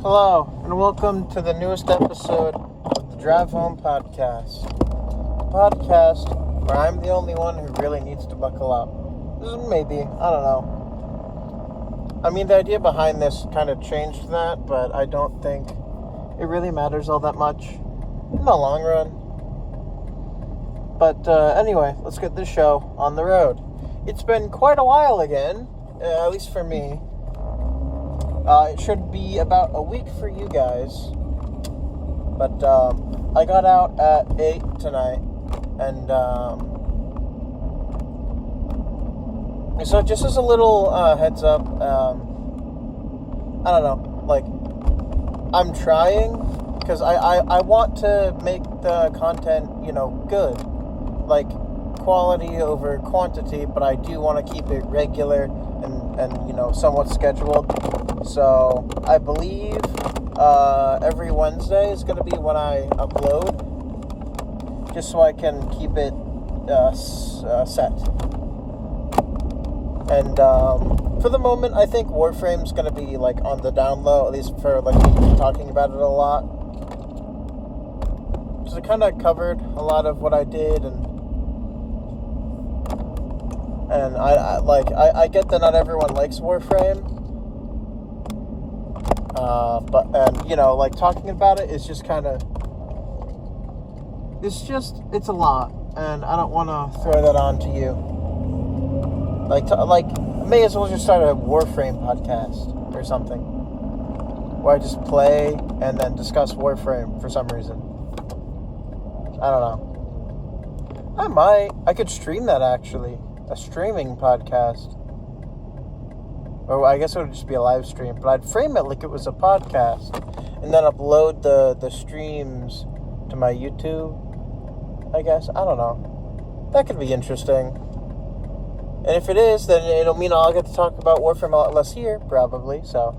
Hello, and welcome to the newest episode of the Drive Home Podcast. A podcast where I'm the only one who really needs to buckle up. Maybe, I don't know. I mean, the idea behind this kind of changed that, but I don't think it really matters all that much in the long run. But anyway, let's get this show on the road. It's been quite a while again, at least for me. It should be about a week for you guys. But I got out at 8 tonight. And so just as a little heads up, I don't know, like, I'm trying, because I want to make the content, good. Like, quality over quantity, but I do want to keep it regular and somewhat scheduled. So I believe every Wednesday is going to be when I upload, just so I can keep it set. And for the moment, I think Warframe's going to be like on the down low, at least for like me talking about it a lot. Because I kind of covered a lot of what I did, and I get that not everyone likes Warframe. But talking about it is just kind of, it's a lot, and I don't want to throw that on to you. May as well just start a Warframe podcast or something, where I just play and then discuss Warframe for some reason. I don't know. I could stream that, actually. A streaming podcast. Or I guess it would just be a live stream, but I'd frame it like it was a podcast, and then upload the streams to my YouTube, I guess. I don't know. That could be interesting. And if it is, then it'll mean I'll get to talk about Warframe a lot less here, probably. So,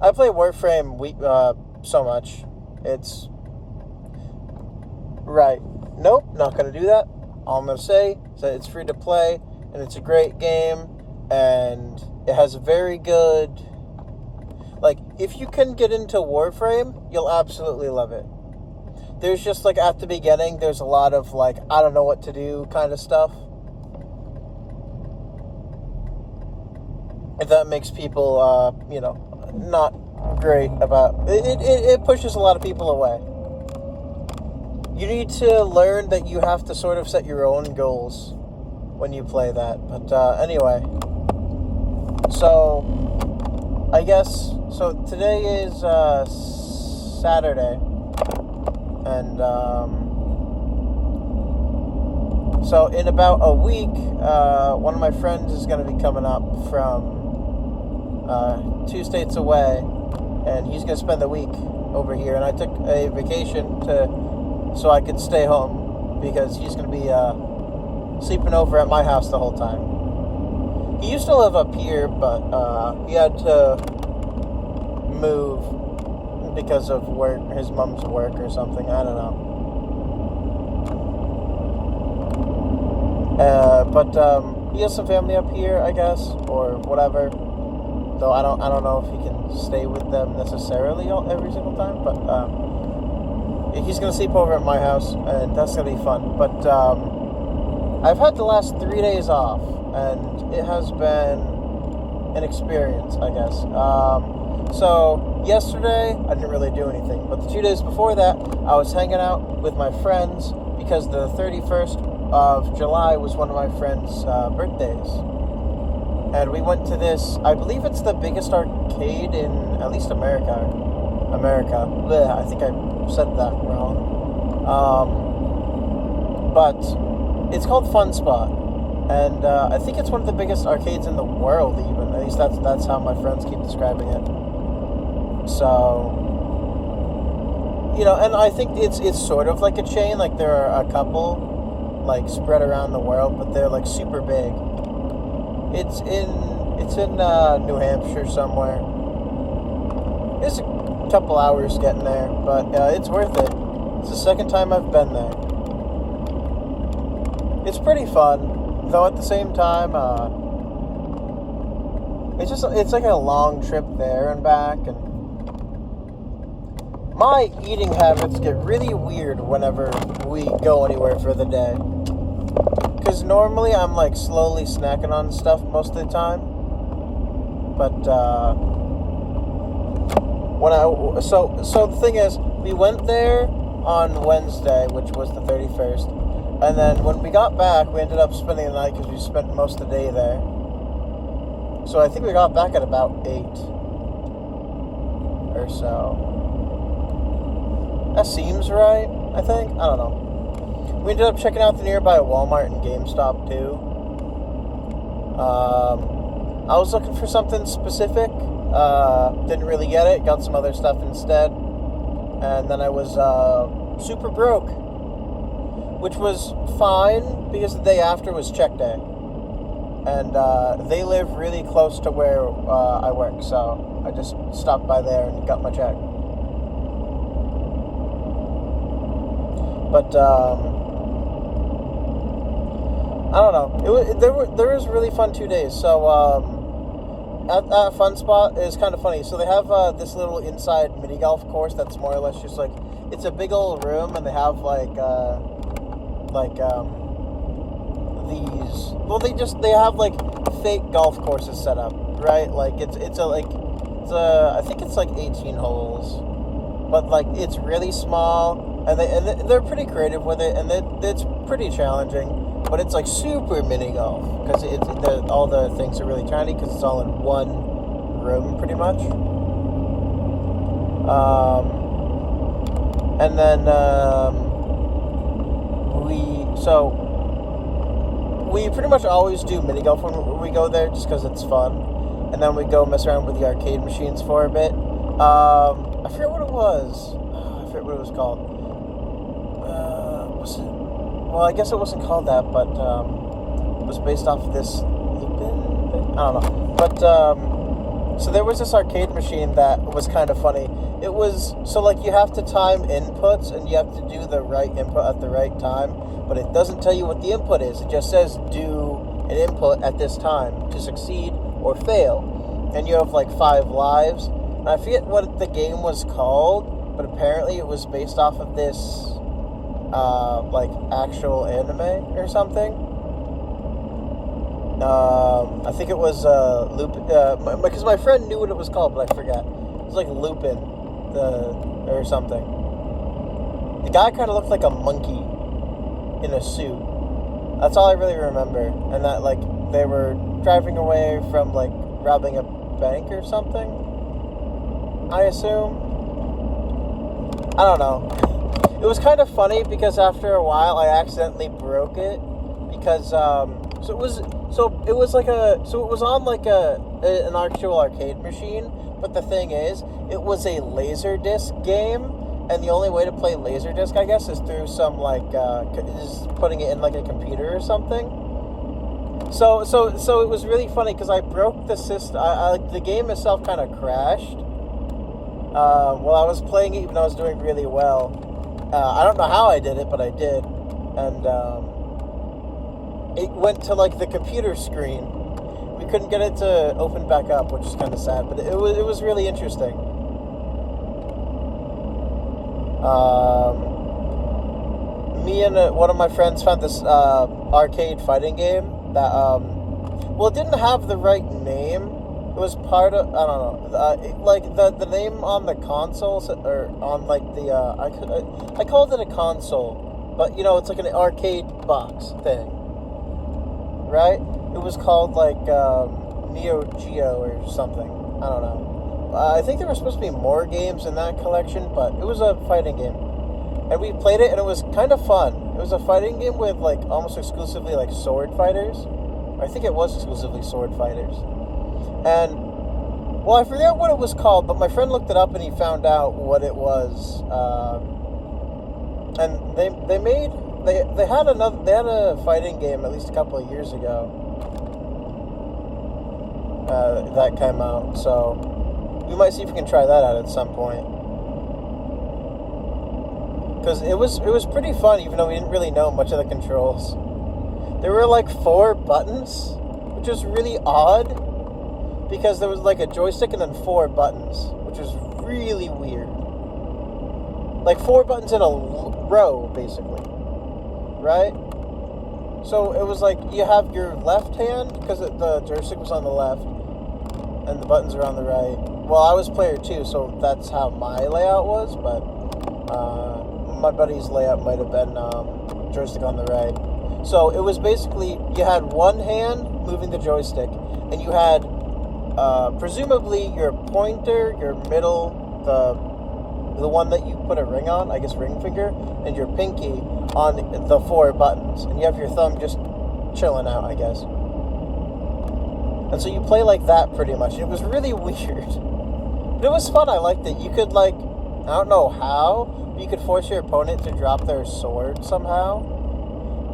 I play Warframe so much. It's... Right. Nope, not going to do that. All I'm going to say is that it's free to play, and it's a great game, and it has very good... Like, if you can get into Warframe, you'll absolutely love it. There's just, like, at the beginning, there's a lot of, like, I don't know what to do kind of stuff. If that makes people, not great about... It pushes a lot of people away. You need to learn that you have to sort of set your own goals when you play that. But anyway, so I guess, so today is Saturday, and so in about a week, one of my friends is going to be coming up from 2 states away, and he's going to spend the week over here, and I took a vacation so I could stay home, because he's going to be sleeping over at my house the whole time. He used to live up here, but he had to move because of work, his mom's work or something, I don't know. But he has some family up here, I guess, or whatever. Though I don't know if he can stay with them necessarily every single time, but he's going to sleep over at my house, and that's going to be fun. But I've had the last 3 days off, and it has been an experience, I guess. So yesterday, I didn't really do anything. But the 2 days before that, I was hanging out with my friends, because the 31st of July was one of my friends' birthdays. And we went to this, I believe it's the biggest arcade in, at least America. Blech, I think I said that wrong. But it's called Fun Spot, and I think it's one of the biggest arcades in the world, even. At least that's how my friends keep describing it. So, and I think it's sort of like a chain. Like, there are a couple, like, spread around the world, but they're, like, super big. It's in New Hampshire somewhere. It's a couple hours getting there, but it's worth it. It's the second time I've been there. It's pretty fun, though at the same time, it's like a long trip there and back, and my eating habits get really weird whenever we go anywhere for the day. Because normally I'm like slowly snacking on stuff most of the time. But so the thing is, we went there on Wednesday, which was the 31st. And then when we got back, we ended up spending the night because we spent most of the day there. So I think we got back at about 8 or so. That seems right, I think. I don't know. We ended up checking out the nearby Walmart and GameStop too. I was looking for something specific. Didn't really get it. Got some other stuff instead. And then I was super broke, which was fine because the day after was check day. And they live really close to where I work, so I just stopped by there and got my check. But I don't know. There was really fun 2 days. So at Fun Spot is kind of funny. So they have this little inside mini golf course that's more or less just like, it's a big old room, and they have they have like fake golf courses set up, right? Like I think it's like 18 holes, but like it's really small, and they're pretty creative with it, and it's pretty challenging. But it's like super mini golf because all the things are really tiny because it's all in one room pretty much. And then we pretty much always do mini golf when we go there just because it's fun. And then we go mess around with the arcade machines for a bit. I forget what it was. I forget what it was called. Was it? Well, I guess it wasn't called that, but it was based off of this Lupin thing? I don't know. But, so there was this arcade machine that was kind of funny. It was, so like you have to time inputs, and you have to do the right input at the right time, but it doesn't tell you what the input is. It just says do an input at this time to succeed or fail. And you have like 5 lives. And I forget what the game was called, but apparently it was based off of this like actual anime or something. I think it was Lupin, because my friend knew what it was called, but I forgot. It was like Lupin, or something. The guy kind of looked like a monkey in a suit. That's all I really remember. And that like they were driving away from like robbing a bank or something, I assume. I don't know. It was kind of funny because after a while I accidentally broke it because it was on like an actual arcade machine, but the thing is, it was a Laserdisc game, and the only way to play Laserdisc, I guess, is through some like is putting it in like a computer or something. So it was really funny because I broke the system. The game itself kind of crashed while I was playing it, even though I was doing really well. I don't know how I did it, but I did. And it went to like the computer screen. We couldn't get it to open back up, which is kind of sad, but it was really interesting. Me and one of my friends found this arcade fighting game that it didn't have the right name. It was part of, I don't know, like the name on the console, or on like the, I called it a console, but you know, it's like an arcade box thing, right? It was called like Neo Geo or something, I don't know. I think there were supposed to be more games in that collection, but it was a fighting game. And we played it, and it was kind of fun. It was a fighting game with like almost exclusively like sword fighters. I think it was exclusively sword fighters. And, well, I forget what it was called, but my friend looked it up and he found out what it was. And they had a fighting game at least a couple of years ago that came out. So we might see if we can try that out at some point. Because it was pretty fun, even though we didn't really know much of the controls. There were like 4 buttons, which was really odd. Because there was like a joystick and then 4 buttons, which was really weird. like 4 buttons in a row, basically, right? So it was like you have your left hand, because the joystick was on the left, and the buttons are on the right. Well, I was player 2, so that's how my layout was, but my buddy's layout might have been joystick on the right. So it was basically, you had one hand moving the joystick, and you had presumably your pointer, your middle, the one that you put a ring on, I guess ring finger, and your pinky on the 4 buttons, and you have your thumb just chilling out, I guess. And so you play like that pretty much. It was really weird, but it was fun. I liked it. You could, like, I don't know how, but you could force your opponent to drop their sword somehow,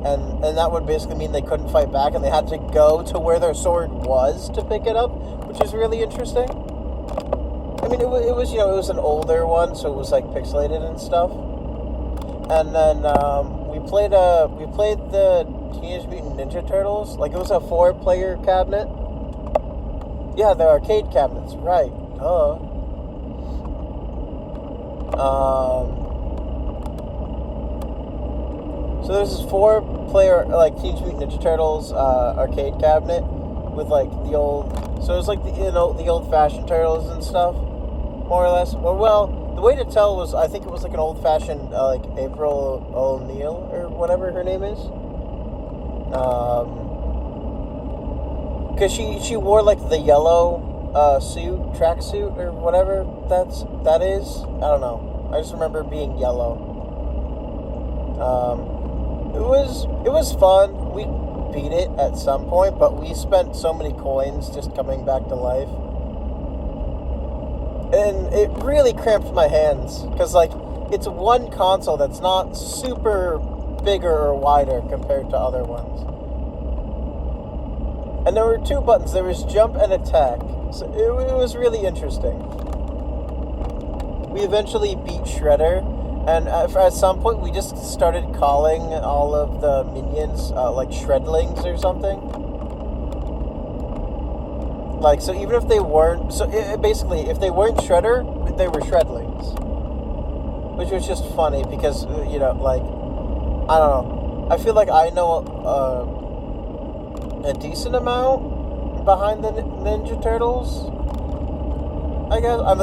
and that would basically mean they couldn't fight back, and they had to go to where their sword was to pick it up, which is really interesting. I mean, it was it was an older one, so it was like pixelated and stuff. And then we played the Teenage Mutant Ninja Turtles. Like, it was a 4-player cabinet. Yeah, the arcade cabinets, right? So there's this 4-player like Teenage Mutant Ninja Turtles arcade cabinet with like the old. So it was like the old-fashioned turtles and stuff, more or less. Well, the way to tell was, I think it was like an old-fashioned like April O'Neil or whatever her name is. Because she wore like the yellow tracksuit or whatever that is. I don't know. I just remember being yellow. It was fun. We beat it at some point, but we spent so many coins just coming back to life, and it really cramped my hands, because like it's one console that's not super bigger or wider compared to other ones. And there were 2 buttons. There was jump and attack. So it was really interesting. We eventually beat Shredder, and at some point we just started calling all of the minions like Shredlings or something. Like, so even if they weren't... So basically, if they weren't Shredder, they were Shredlings. Which was just funny because, like... I don't know. I feel like I know a decent amount behind the Ninja Turtles, I guess. I'm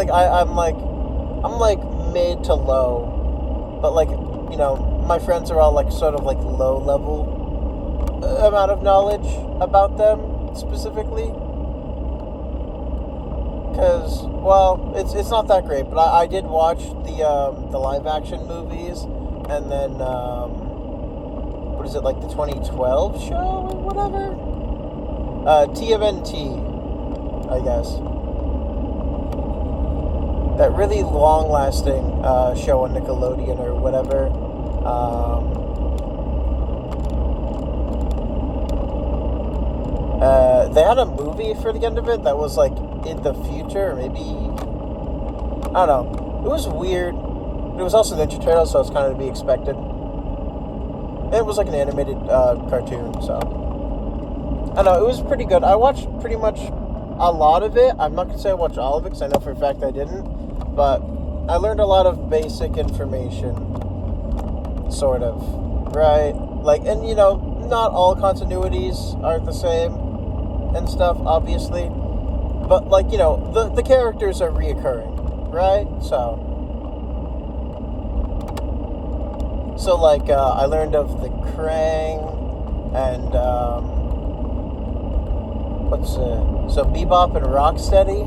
like mid to low, but like, my friends are all like sort of like low level amount of knowledge about them specifically, because, well, it's not that great, but I did watch the live action movies, and then what is it, like the 2012 show or whatever? TMNT, I guess. That really long-lasting show on Nickelodeon or whatever. They had a movie for the end of it that was like in the future, or maybe, I don't know. It was weird. But it was also Ninja Turtles, so it's kind of to be expected. And it was like an animated cartoon, so I don't know. It was pretty good. I watched pretty much a lot of it. I'm not gonna say I watched all of it, because I know for a fact I didn't. But I learned a lot of basic information, sort of, right? Like, and not all continuities are the same and stuff, obviously. But like, the characters are reoccurring, right? So like, I learned of the Krang and so Bebop and Rocksteady.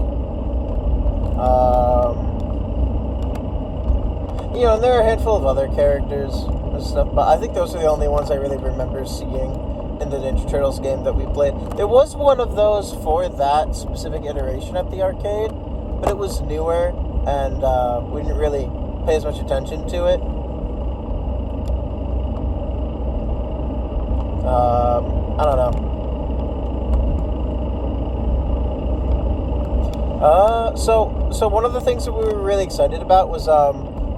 And there are a handful of other characters and stuff, but I think those are the only ones I really remember seeing in the Ninja Turtles game that we played. There was one of those for that specific iteration at the arcade, but it was newer, and we didn't really pay as much attention to it. I don't know. So one of the things that we were really excited about was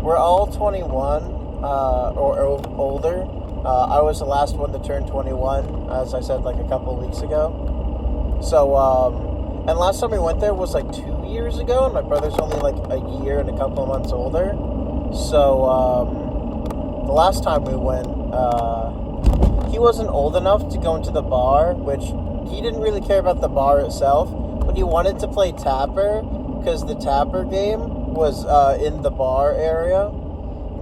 we're all 21 or older. I was the last one to turn 21, as I said, like a couple of weeks ago. So and last time we went there was like 2 years ago, and my brother's only like a year and a couple of months older. So the last time we went, he wasn't old enough to go into the bar, which he didn't really care about the bar itself, but he wanted to play Tapper because the Tapper game was in the bar area.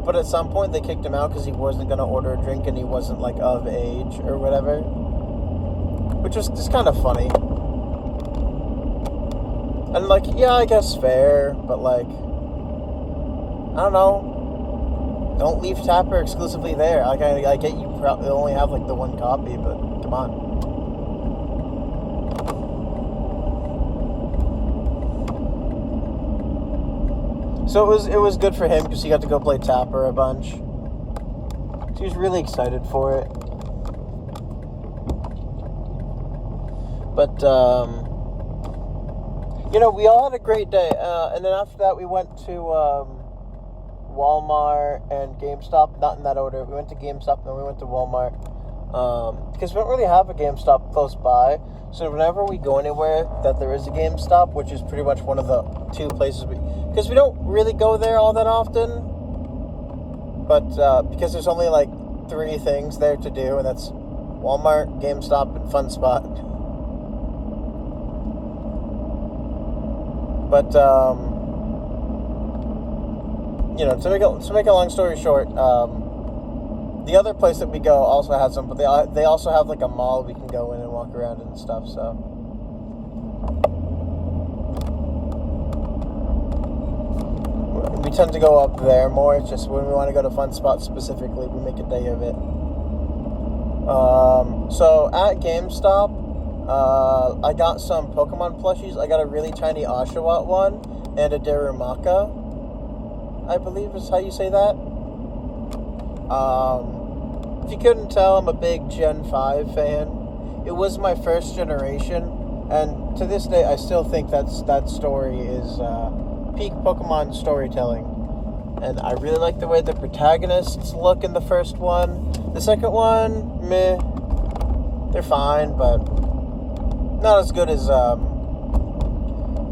But at some point they kicked him out because he wasn't going to order a drink and he wasn't like of age or whatever, which was just kind of funny. And like, yeah, I guess fair, but like, I don't know. Don't leave Tapper exclusively there. Like, I get you probably only have like the one copy, but come on. So it was good for him because he got to go play Tapper a bunch. So he was really excited for it. But you know, we all had a great day. And then after that, we went to Walmart and GameStop. Not in that order. We went to GameStop and then we went to Walmart because we don't really have a GameStop close by. So whenever we go anywhere that there is a GameStop, which is pretty much one of the two places because we don't really go there all that often, but because there's only like 3 things there to do, and that's Walmart, GameStop, and Fun Spot. But you know, to make a long story short, the other place that we go also has some, but they also have like a mall we can go in and walk around and stuff. So we tend to go up there more. It's just when we want to go to Fun Spot specifically, we make a day of it. So at GameStop, I got some Pokemon plushies. I got a really tiny Oshawott one and a Darumaka, I believe is how you say that. If you couldn't tell, I'm a big Gen 5 fan. It was my first generation, and to this day, I still think that story is peak Pokemon storytelling. And I really like the way the protagonists look in the first one. The second one, meh. They're fine, but not as good as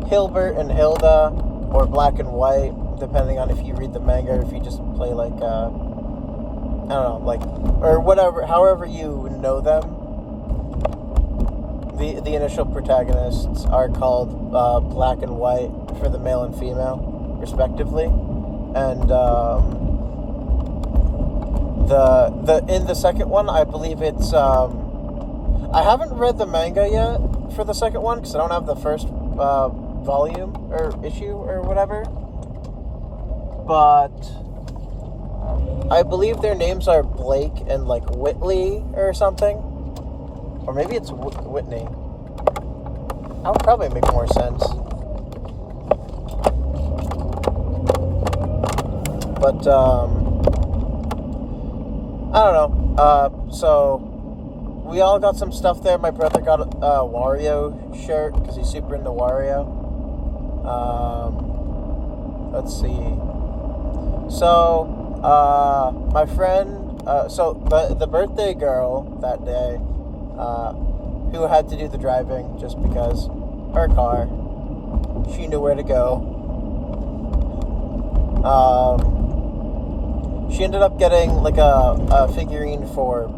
Hilbert and Hilda, or Black and White, depending on if you read the manga or if you just play like I don't know, like, or whatever, however you know them. The initial protagonists are called Black and White for the male and female, respectively, and the in the second one, I believe it's I haven't read the manga yet for the second one because I don't have the first volume or issue or whatever, but I believe their names are Blake and like Whitley or something, or maybe it's Whitney. That would probably make more sense. But I don't know. So we all got some stuff there. My brother got a Wario shirt because he's super into Wario. Let's see. So my friend, so the birthday girl that day, who had to do the driving just because her car, she knew where to go. She ended up getting like a figurine for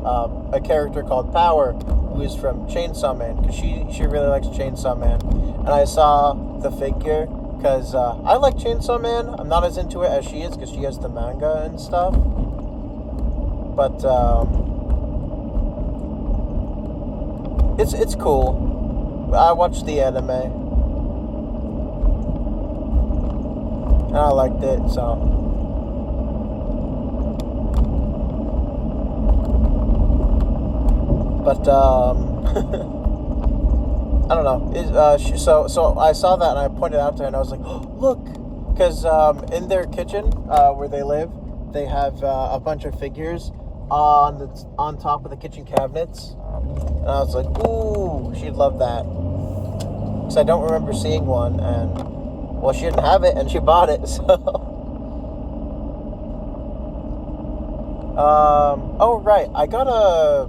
a character called Power, who is from Chainsaw Man, because she really likes Chainsaw Man. And I saw the figure because I like Chainsaw Man. I'm not as into it as she is because she has the manga and stuff. But it's cool. I watched the anime and I liked it, so. But I don't know. So I saw that and I pointed out to her and I was like, oh, look, because in their kitchen where they live, they have a bunch of figures on top of the kitchen cabinets, and I was like, ooh, she'd love that, because I don't remember seeing one, and well, she didn't have it and she bought it, so. Oh right, I got a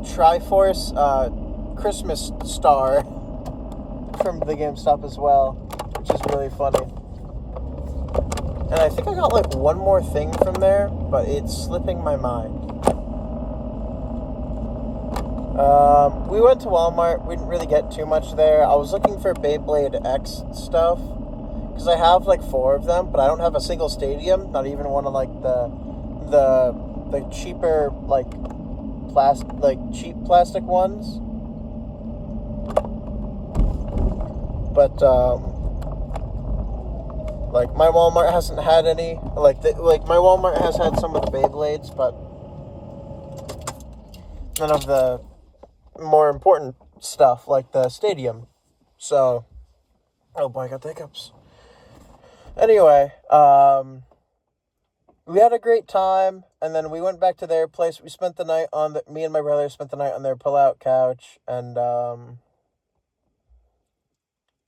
Triforce Christmas star from the GameStop as well, which is really funny. And I think I got like one more thing from there, but it's slipping my mind. We went to Walmart. We didn't really get too much there. I was looking for Beyblade X stuff because I have like 4 of them, but I don't have a single stadium. Not even one of like the cheaper cheap plastic ones. But like my Walmart hasn't had any. My Walmart has had some of the Beyblades, but none of the more important stuff like the stadium. So, oh boy, I got the hiccups. Anyway, we had a great time, and then we went back to their place. We spent the night me and my brother spent the night on their pull-out couch, and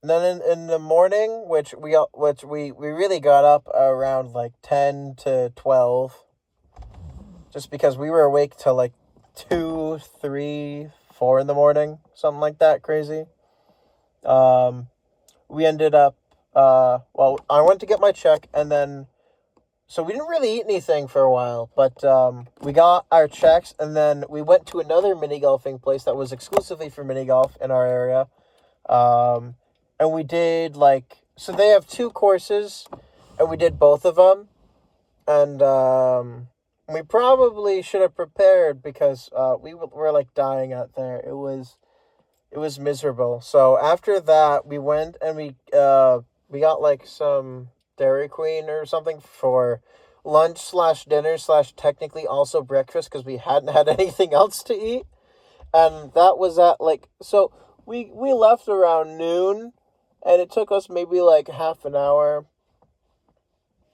then in the morning, which we really got up around like 10 to 12, just because we were awake till like 2, 3, 4 in the morning, something like that, crazy. We ended up, I went to get my check, and then, so we didn't really eat anything for a while, but we got our checks, and then we went to another mini golfing place that was exclusively for mini golf in our area, and we did so they have 2 courses, and we did both of them, and we probably should have prepared because we were like dying out there. It was miserable. So after that, we went and we got like some Dairy Queen or something for lunch / dinner / technically also breakfast because we hadn't had anything else to eat. And that was at so we left around noon, and it took us maybe like half an hour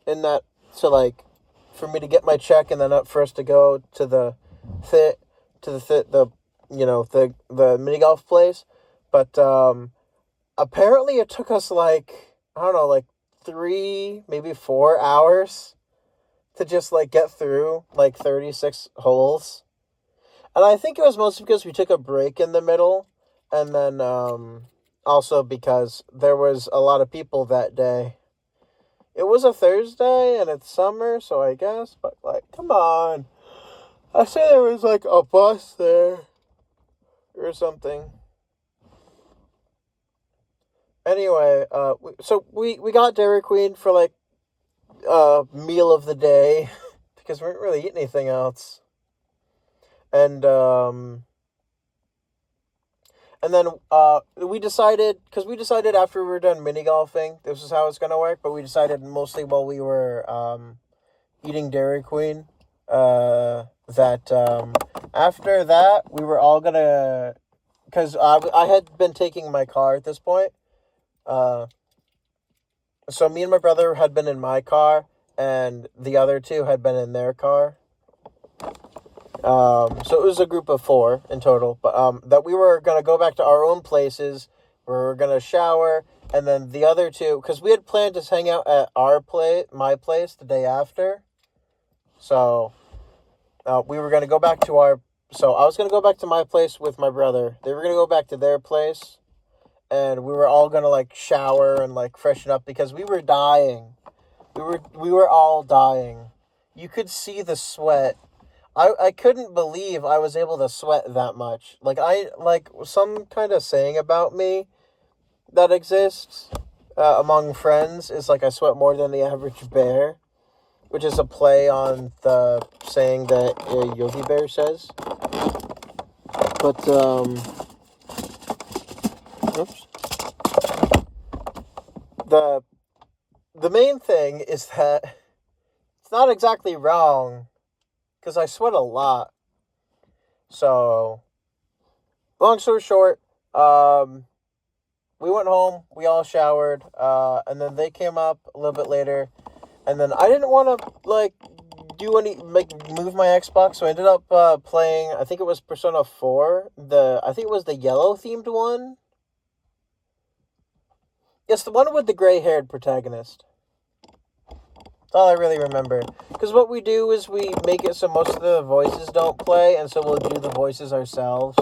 in that for me to get my check, and then for us to go to the mini golf place. But apparently it took us I don't know, 3, maybe 4 hours to just get through 36 holes. And I think it was mostly because we took a break in the middle, and then also because there was a lot of people that day. It was a Thursday, and it's summer, so I guess, but, come on. I say there was, a bus there or something. Anyway, so we got Dairy Queen for, meal of the day, because we didn't really eat anything else. And then we decided after we were done mini golfing, this is how it's going to work, but we decided mostly while we were eating Dairy Queen, that after that, we were all going to, because I had been taking my car at this point, so me and my brother had been in my car, and the other 2 had been in their car. So it was a group of 4 in total, but that we were going to go back to our own places, we were going to shower, and then the other 2, because we had planned to hang out at my place the day after, so we were going to go back to so I was going to go back to my place with my brother, they were going to go back to their place, and we were all going to shower and freshen up, because we were dying, we were all dying, you could see the sweat. I couldn't believe I was able to sweat that much. Some kind of saying about me that exists among friends is I sweat more than the average bear, which is a play on the saying that Yogi Bear says. But, oops. The main thing is that it's not exactly wrong, because I sweat a lot. So, long story short, we went home, we all showered, and then they came up a little bit later, and then I didn't want to, move my Xbox, so I ended up playing, I think it was Persona 4, I think it was the yellow-themed one. Yes, the one with the gray-haired protagonist. That's all I really remember. Because what we do is we make it so most of the voices don't play, and so we'll do the voices ourselves.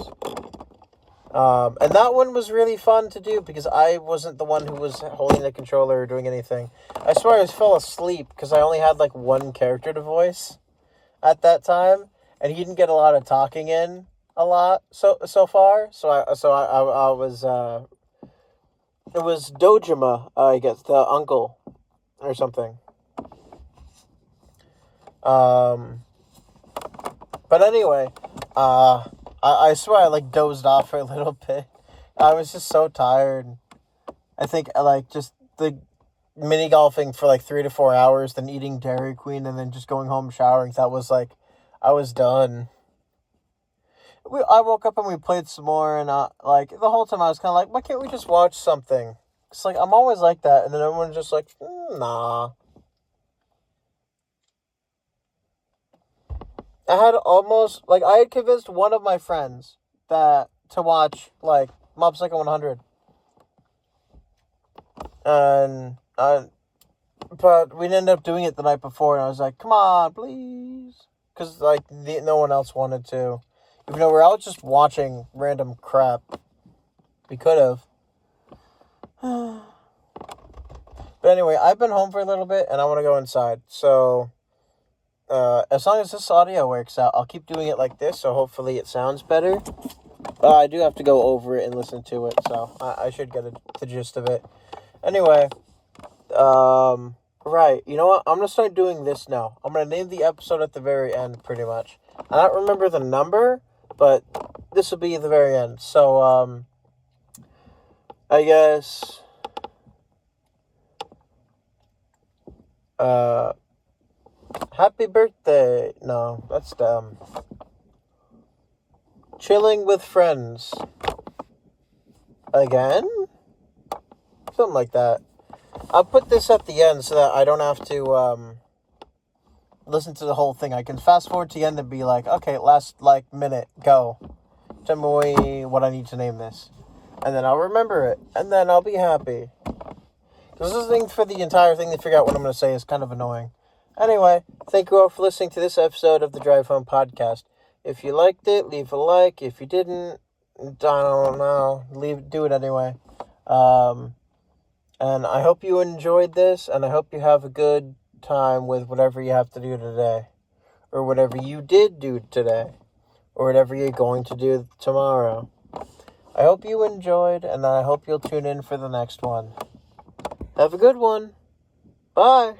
And that one was really fun to do because I wasn't the one who was holding the controller or doing anything. I swear I fell asleep because I only had like one character to voice at that time, and he didn't get a lot of talking in a lot so far. I was it was Dojima, I guess, the uncle or something. But anyway, I swear I like dozed off for a little bit. I was just so tired. I think like just the mini golfing for like 3 to 4 hours, then eating Dairy Queen, and then just going home showering. That was like, I was done. I woke up and we played some more, and like the whole time I was kind of like, why can't we just watch something? It's like I'm always like that, and then everyone's just like, nah. I had convinced one of my friends that to watch, like, Mob Psycho 100. And, but we ended up doing it the night before, and I was like, come on, please. Because, like, no one else wanted to. Even though we're out just watching random crap. We could have. But anyway, I've been home for a little bit, and I want to go inside. So, as long as this audio works out, I'll keep doing it like this, so hopefully it sounds better. I do have to go over it and listen to it, so I should get the gist of it. Anyway, right, you know what? I'm going to start doing this now. I'm going to name the episode at the very end, pretty much. I don't remember the number, but this will be the very end. So, I guess, happy birthday. No, that's dumb. Chilling with friends. Again? Something like that. I'll put this at the end so that I don't have to, listen to the whole thing. I can fast forward to the end and be like, okay, last, minute, go. Tell me what I need to name this. And then I'll remember it. And then I'll be happy. Because listening for the entire thing to figure out what I'm going to say is kind of annoying. Anyway, thank you all for listening to this episode of the Drive Home Podcast. If you liked it, leave a like. If you didn't, I don't know, do it anyway. And I hope you enjoyed this, and I hope you have a good time with whatever you have to do today, or whatever you did do today, or whatever you're going to do tomorrow. I hope you enjoyed, and I hope you'll tune in for the next one. Have a good one. Bye.